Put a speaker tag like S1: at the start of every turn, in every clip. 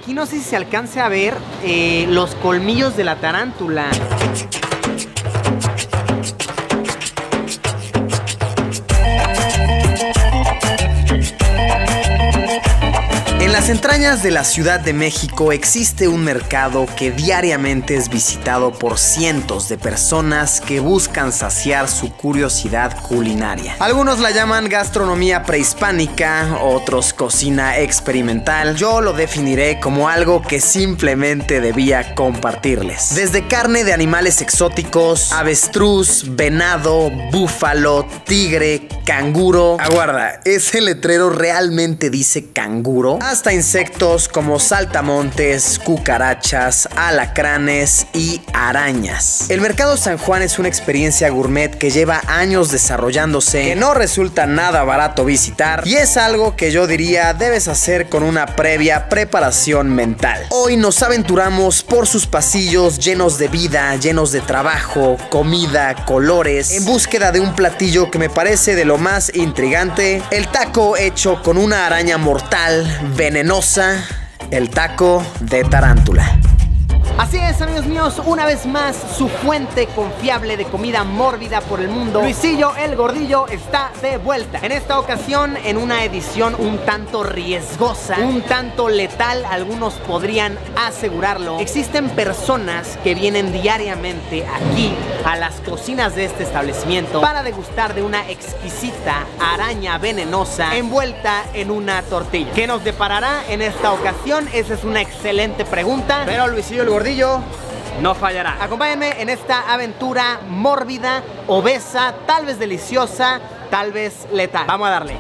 S1: aquí no sé si se alcance a ver los colmillos de la tarántula.
S2: En las entrañas de la Ciudad de México existe un mercado que diariamente es visitado por cientos de personas que buscan saciar su curiosidad culinaria. Algunos la llaman gastronomía prehispánica, otros cocina experimental. Yo lo definiré como algo que simplemente debía compartirles. Desde carne de animales exóticos, avestruz, venado, búfalo, tigre, canguro. Aguarda, ¿ese letrero realmente dice canguro? Hasta insectos como saltamontes, cucarachas, alacranes y arañas. El Mercado San Juan es una experiencia gourmet que lleva años desarrollándose, que no resulta nada barato visitar y es algo que yo diría debes hacer con una previa preparación mental. Hoy nos aventuramos por sus pasillos llenos de vida, llenos de trabajo, comida, colores, en búsqueda de un platillo que me parece de lo más intrigante, el taco hecho con una araña mortal, venenosa, el taco de tarántula.
S1: Así es, amigos míos, una vez más su fuente confiable de comida mórbida por el mundo, Luisillo el Gordillo, está de vuelta. En esta ocasión en una edición un tanto riesgosa, un tanto letal, algunos podrían asegurarlo. Existen personas que vienen diariamente aquí a las cocinas de este establecimiento para degustar de una exquisita araña venenosa envuelta en una tortilla. ¿Qué nos deparará en esta ocasión? Esa es una excelente pregunta, pero Luisillo el Gordillo no fallará. Acompáñenme en esta aventura mórbida, obesa, tal vez deliciosa, tal vez letal. Vamos a darle.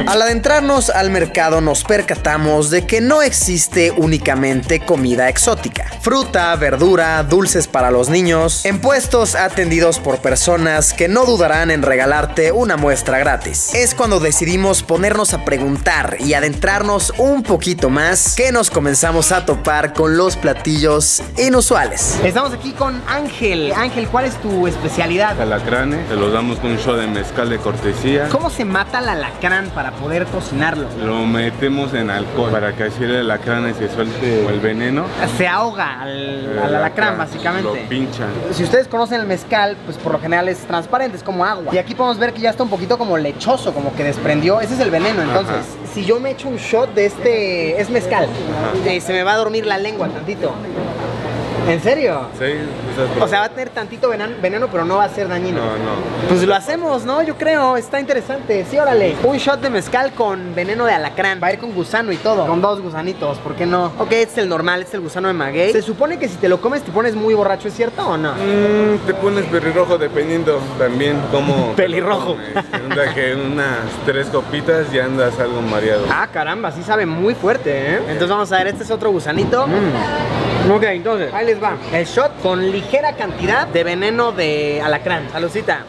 S2: Al adentrarnos al mercado nos percatamos de que no existe únicamente comida exótica. Fruta, verdura, dulces para los niños, en puestos atendidos por personas que no dudarán en regalarte una muestra gratis. Es cuando decidimos ponernos a preguntar y adentrarnos un poquito más que nos comenzamos a topar con los platillos inusuales.
S1: Estamos aquí con Ángel. Ángel, ¿cuál es tu especialidad?
S3: Alacranes, se los damos con un shot de mezcal de cortesía.
S1: ¿Cómo se mata el alacrán para poder cocinarlo?
S3: Lo metemos en alcohol para que así el alacrán se suelte el veneno.
S1: Se ahoga al alacrán, básicamente.
S3: Lo pinchan.
S1: Si ustedes conocen el mezcal, pues por lo general es transparente, es como agua. Y aquí podemos ver que ya está un poquito como lechoso, como que desprendió. Ese es el veneno. Entonces, si yo me echo un shot de este, es mezcal, se me va a dormir la lengua tantito. ¿En serio?
S3: Sí.
S1: O sea, va a tener tantito veneno, pero no va a ser dañino.
S3: No.
S1: Pues lo hacemos, ¿no? Yo creo, está interesante. Sí, órale. Un shot de mezcal con veneno de alacrán. Va a ir con gusano y todo. Con 2 gusanitos, ¿por qué no? Ok, este es el normal, este es el gusano de maguey. Se supone que si te lo comes te pones muy borracho, ¿es cierto o no?
S3: Te pones pelirrojo dependiendo también cómo...
S1: Pelirrojo.
S3: Que unas 3 copitas ya andas algo mareado.
S1: Ah, caramba, sí sabe muy fuerte, ¿eh? Entonces vamos a ver, este es otro gusanito. Ok, entonces, ahí les va. El shot con ligera cantidad de veneno de alacrán. Saludcita.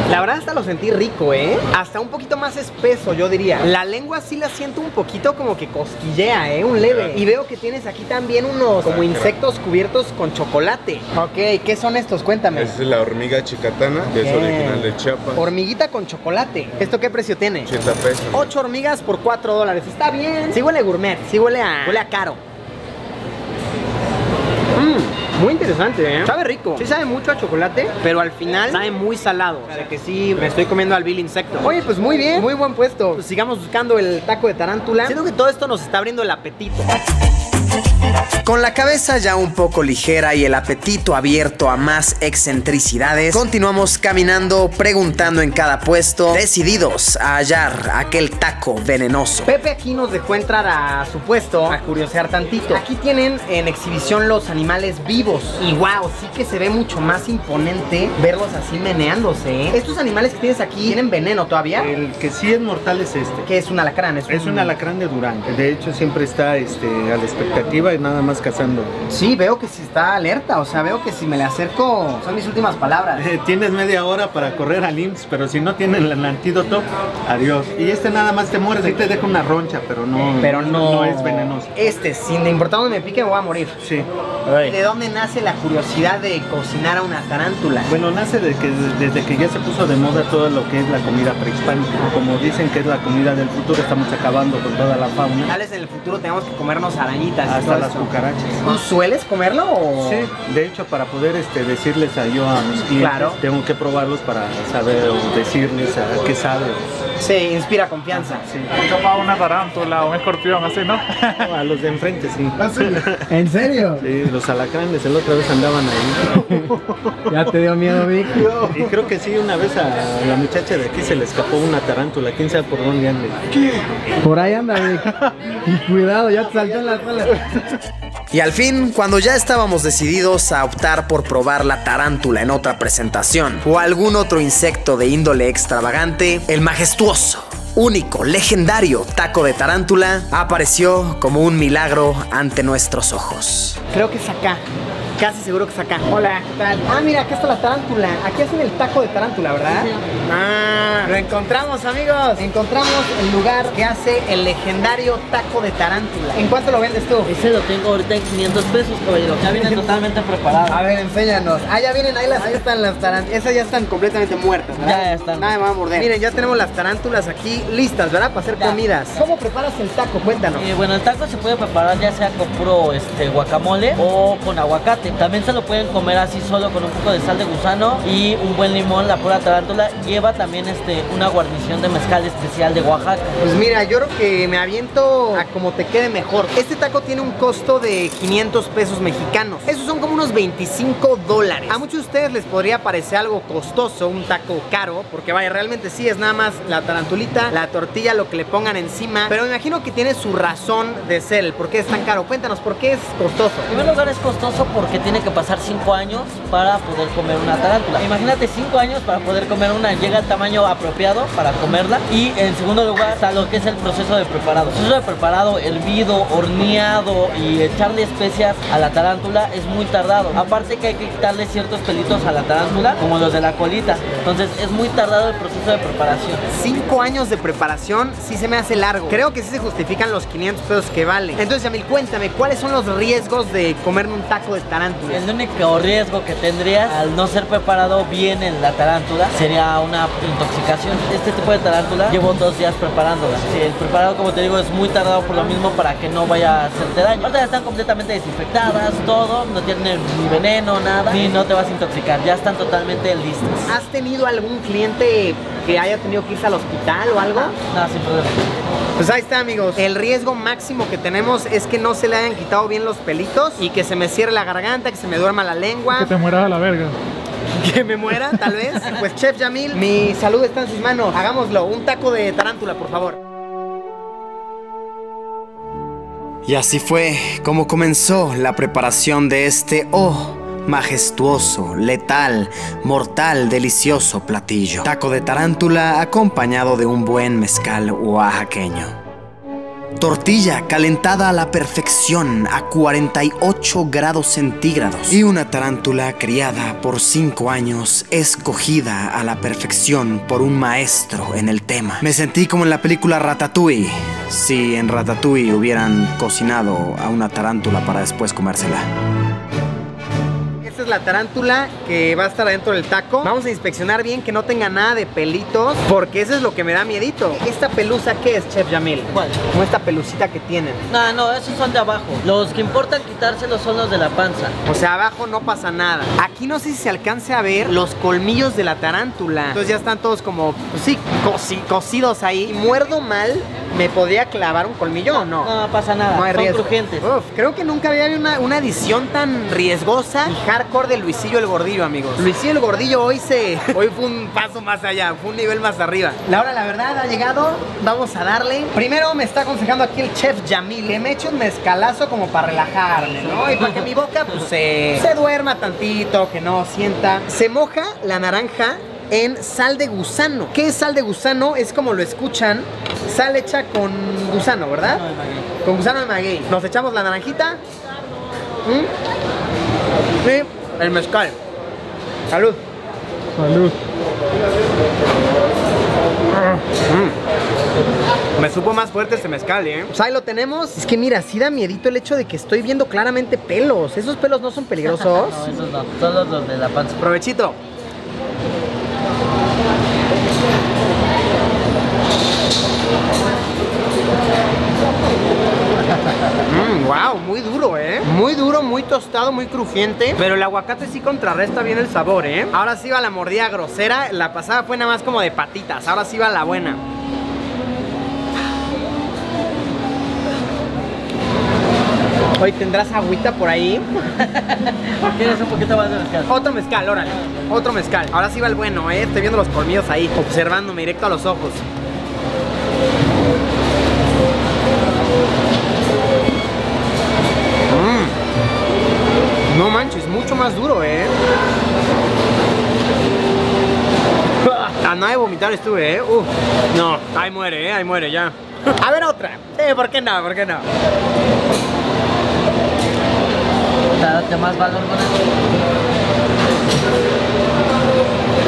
S1: La verdad hasta lo sentí rico, ¿eh? Hasta un poquito más espeso, yo diría. La lengua sí la siento un poquito como que cosquillea, ¿eh? Un leve. Y veo que tienes aquí también unos como insectos cubiertos con chocolate. Ok, ¿qué son estos? Cuéntame.
S3: Esa es la hormiga chicatana, que es original de Chiapas.
S1: Hormiguita con chocolate. ¿Esto qué precio tiene?
S3: 80 pesos.
S1: 8 hormigas por $4. Está bien. Sí huele gourmet, sí huele a caro. Muy interesante, ¿eh? Sabe rico. Sí sabe mucho a chocolate, pero al final sabe muy salado. O sea, de que sí me estoy comiendo al vil insecto. Oye, pues muy bien. Muy buen puesto. Pues sigamos buscando el taco de tarántula. Siento que todo esto nos está abriendo el apetito.
S2: Con la cabeza ya un poco ligera y el apetito abierto a más excentricidades, continuamos caminando, preguntando en cada puesto, decididos a hallar aquel taco venenoso.
S1: Pepe aquí nos dejó entrar a su puesto a curiosear tantito. Aquí tienen en exhibición los animales vivos. Y wow, sí que se ve mucho más imponente verlos así meneándose, ¿eh? Estos animales que tienes aquí, ¿tienen veneno todavía?
S4: El que sí es mortal es este.
S1: ¿Qué es un alacrán?
S4: Es un alacrán de Durango. De hecho siempre está a la expectativa y nada nada más cazando.
S1: Sí, veo que sí está alerta, o sea, veo que si me le acerco son mis últimas palabras.
S4: Tienes media hora para correr al IMSS, pero si no tienen el antídoto, adiós. Y este nada más te muerde, te deja una roncha, pero no es venenoso.
S1: Sin importar dónde me pique, me voy a morir.
S4: Sí.
S1: ¿Y de dónde nace la curiosidad de cocinar a una tarántula?
S4: Bueno, nace desde que ya se puso de moda todo lo que es la comida prehispánica. Como dicen que es la comida del futuro, estamos acabando con toda la fauna.
S1: Tal vez en el futuro tengamos que comernos arañitas.
S4: Hasta las cucarachas.
S1: ¿Tú sueles comerlo o...?
S4: Sí, de hecho, para poder decirles a mis clientes, claro, tengo que probarlos para saber o decirles a qué sabe.
S1: Sí, inspira confianza.
S5: Sí. Capaz una tarántula o un escorpión, así, ¿no?
S4: A los de enfrente, sí.
S1: ¿En serio?
S4: Sí, los alacranes, la otra vez andaban ahí.
S1: ¿Ya te dio miedo, Vic?
S4: Y creo que sí, una vez a la muchacha de aquí se le escapó una tarántula. ¿Quién sabe por dónde ande?
S1: ¿Qué? Por ahí anda, Vic. Y cuidado, ya te saltó en la espalda.
S2: Y al fin, cuando ya estábamos decididos a optar por probar la tarántula en otra presentación o algún otro insecto de índole extravagante, el majestuoso, único, legendario taco de tarántula apareció como un milagro ante nuestros ojos.
S1: Creo que es acá. Casi seguro que es acá. Hola, ¿qué tal? Ah, mira, acá está la tarántula. Aquí hacen el taco de tarántula, ¿verdad? Sí. Ah, lo encontramos, amigos. Encontramos el lugar que hace el legendario taco de tarántula. ¿En cuánto lo vendes tú?
S6: Ese lo tengo ahorita en 500 pesos, caballero. Ya vienen totalmente preparados.
S1: A ver, enséñanos. Ah, ya vienen ahí están las tarántulas. Esas ya están completamente muertas, ¿verdad?
S6: Ya están.
S1: Nada me va a morder. Miren, ya tenemos las tarántulas aquí listas, ¿verdad? Para hacer comidas. ¿Cómo preparas el taco? Cuéntanos.
S6: Bueno, el taco se puede preparar ya sea con puro guacamole o con aguacate. También se lo pueden comer así solo con un poco de sal de gusano y un buen limón, la pura tarántula. Lleva también una guarnición de mezcal especial de Oaxaca.
S1: Pues mira, yo creo que me aviento a como te quede mejor. Este taco tiene un costo de 500 pesos mexicanos. Esos son como unos $25. A muchos de ustedes les podría parecer algo costoso, un taco caro, porque vaya, realmente sí, es nada más la tarantulita, la tortilla, lo que le pongan encima. Pero me imagino que tiene su razón de ser, el por qué es tan caro. Cuéntanos, ¿por qué es costoso?
S6: En primer lugar es costoso porque tiene que pasar 5 años para poder comer una tarántula. Imagínate 5 años para poder comer una, llega al tamaño apropiado para comerla. Y en segundo lugar está lo que es el proceso de preparado. El proceso de preparado, hervido, horneado y echarle especias a la tarántula es muy tardado. Aparte que hay que quitarle ciertos pelitos a la tarántula, como los de la colita. Entonces es muy tardado el proceso de preparación.
S1: 5 años de preparación sí se me hace largo. Creo que sí se justifican los 500 pesos que vale. Entonces, Yamil, cuéntame, ¿cuáles son los riesgos de comerme un taco de tarántula?
S6: El único riesgo que tendrías al no ser preparado bien en la tarántula sería una intoxicación. Este tipo de tarántula llevo 2 días preparándola. Sí, el preparado, como te digo, es muy tardado por lo mismo para que no vaya a hacerte daño. Ahorita ya están completamente desinfectadas, todo, no tienen ni veneno, nada, ni no te vas a intoxicar, ya están totalmente listas.
S1: ¿Has tenido algún cliente que haya tenido que irse al hospital o algo?
S6: Nada, sin problema.
S1: Pues ahí está, amigos. El riesgo máximo que tenemos es que no se le hayan quitado bien los pelitos y que se me cierre la garganta, que se me duerma la lengua.
S5: Que te mueras a la verga.
S1: Que me muera, tal vez. Pues Chef Yamil, mi salud está en sus manos. Hagámoslo, un taco de tarántula, por favor.
S2: Y así fue como comenzó la preparación de este majestuoso, letal, mortal, delicioso platillo. Taco de tarántula acompañado de un buen mezcal oaxaqueño. Tortilla calentada a la perfección a 48 grados centígrados. Y una tarántula criada por 5 años, escogida a la perfección por un maestro en el tema. Me sentí como en la película Ratatouille. Si en Ratatouille hubieran cocinado a una tarántula para después comérsela.
S1: Esta es la tarántula que va a estar adentro del taco. Vamos a inspeccionar bien que no tenga nada de pelitos, porque eso es lo que me da miedito. ¿Esta pelusa qué es, Chef Yamil?
S6: ¿Cuál?
S1: Como esta pelucita que tienen.
S6: No, esos son de abajo. Los que importan quitárselos son los de la panza.
S1: O sea, abajo no pasa nada. Aquí no sé si se alcance a ver los colmillos de la tarántula. Entonces ya están todos como, pues sí, cocidos ahí. Si muerdo mal, ¿me podría clavar un colmillo o no?
S6: No pasa nada,
S1: no hay
S6: son
S1: riesgo.
S6: crujientes.
S1: Uf, creo que nunca había una edición tan riesgosa y hardcore de Luisillo el Gordillo, amigos. Luisillo el Gordillo hoy fue un paso más allá, fue un nivel más arriba. La hora, la verdad, ha llegado. Vamos a darle. Primero me está aconsejando aquí el Chef Yamil que me eche un mezcalazo como para relajarme, ¿no? Y para que mi boca pues se duerma tantito, que no sienta. Se moja la naranja en sal de gusano. ¿Qué es sal de gusano? Es como lo escuchan, sal hecha con gusano, ¿verdad?
S6: No, de maguey.
S1: Con gusano de maguey. Nos echamos la naranjita. Y el mezcal. Salud.
S5: Salud.
S1: Me supo más fuerte este mezcal, Pues ahí lo tenemos. Es que mira, sí da miedito el hecho de que estoy viendo claramente pelos. ¿Esos pelos no son peligrosos?
S6: No, esos no, son los de la panza.
S1: Provechito. Wow, muy duro, muy duro, muy tostado, muy crujiente. Pero el aguacate sí contrarresta bien el sabor, Ahora sí va la mordida grosera. La pasada fue nada más como de patitas. Ahora sí va la buena. Hoy tendrás agüita por ahí.
S6: ¿Quieres un poquito más de mezcal?
S1: Otro mezcal, órale. Otro mezcal. Ahora sí va el bueno, Estoy viendo los colmillos ahí, observándome directo a los ojos. No manches, mucho más duro, A nada de vomitar estuve, No, ahí muere, ya. A ver otra. ¿Por qué no? ¿Por qué no?
S6: Date más valor con eso.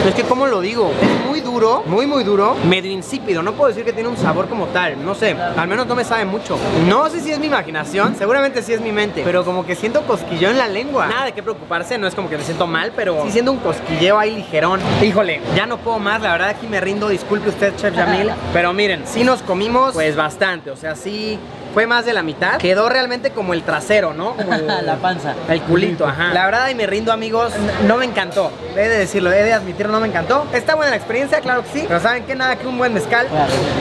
S1: Es que, ¿cómo lo digo? Es muy duro, muy duro, medio insípido. No puedo decir que tiene un sabor como tal, no sé, al menos no me sabe mucho. No sé si es mi imaginación, seguramente sí es mi mente, pero como que siento cosquilleo en la lengua. Nada de qué preocuparse, no es como que me siento mal, pero sí siento un cosquilleo ahí ligerón. Híjole, ya no puedo más, la verdad aquí me rindo, disculpe usted, Chef Yamil. Pero miren, sí nos comimos pues bastante, o sea, sí fue más de la mitad. Quedó realmente como el trasero, ¿no? Como
S6: la panza.
S1: El culito, ajá. La verdad, ahí me rindo, amigos. No me encantó. He de decirlo, he de admitirlo, no me encantó. Está buena la experiencia, claro que sí. Pero ¿saben qué? Nada que un buen mezcal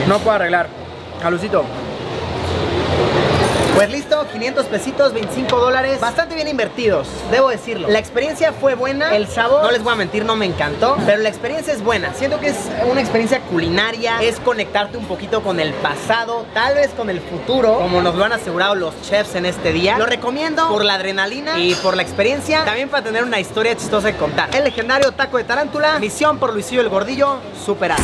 S1: no puedo arreglar. Salucito. Pues listo, 500 pesitos, 25 dólares. Bastante bien invertidos, debo decirlo. La experiencia fue buena, el sabor, no les voy a mentir, no me encantó, pero la experiencia es buena. Siento que es una experiencia culinaria, es conectarte un poquito con el pasado, tal vez con el futuro, como nos lo han asegurado los chefs en este día. Lo recomiendo por la adrenalina y por la experiencia, también para tener una historia chistosa de contar. El legendario taco de tarántula, misión por Luisillo el Gordillo, superado.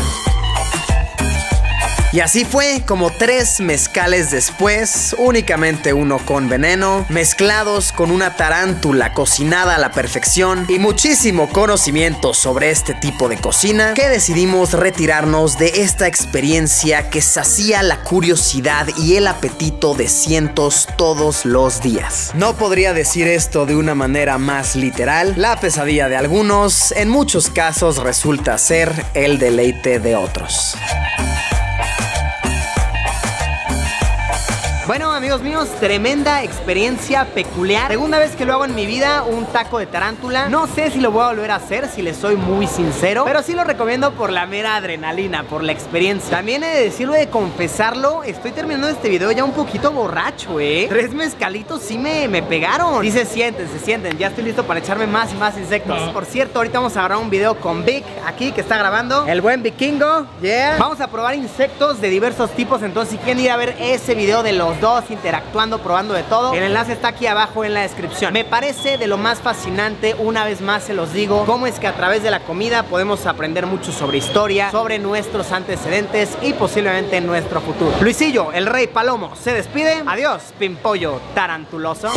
S2: Y así fue como 3 mezcales después, únicamente uno con veneno, mezclados con una tarántula cocinada a la perfección y muchísimo conocimiento sobre este tipo de cocina, que decidimos retirarnos de esta experiencia que sacía la curiosidad y el apetito de cientos todos los días. No podría decir esto de una manera más literal, la pesadilla de algunos en muchos casos resulta ser el deleite de otros.
S1: Bueno, amigos míos, tremenda experiencia peculiar. Segunda vez que lo hago en mi vida, un taco de tarántula. No sé si lo voy a volver a hacer, si les soy muy sincero, pero sí lo recomiendo por la mera adrenalina, por la experiencia. También he de decirlo, de confesarlo, estoy terminando este video ya un poquito borracho, 3 mezcalitos sí me pegaron. Sí se sienten, ya estoy listo para echarme más y más insectos. Por cierto, ahorita vamos a grabar un video con Vic, aquí, que está grabando. El buen Vikingo, Vamos a probar insectos de diversos tipos, entonces si quieren ir a ver ese video de los dos interactuando, probando de todo, el enlace está aquí abajo en la descripción. Me parece de lo más fascinante, una vez más se los digo, cómo es que a través de la comida podemos aprender mucho sobre historia, sobre nuestros antecedentes y posiblemente nuestro futuro. Luisillo, el Rey Palomo, se despide. Adiós, pimpollo tarantuloso.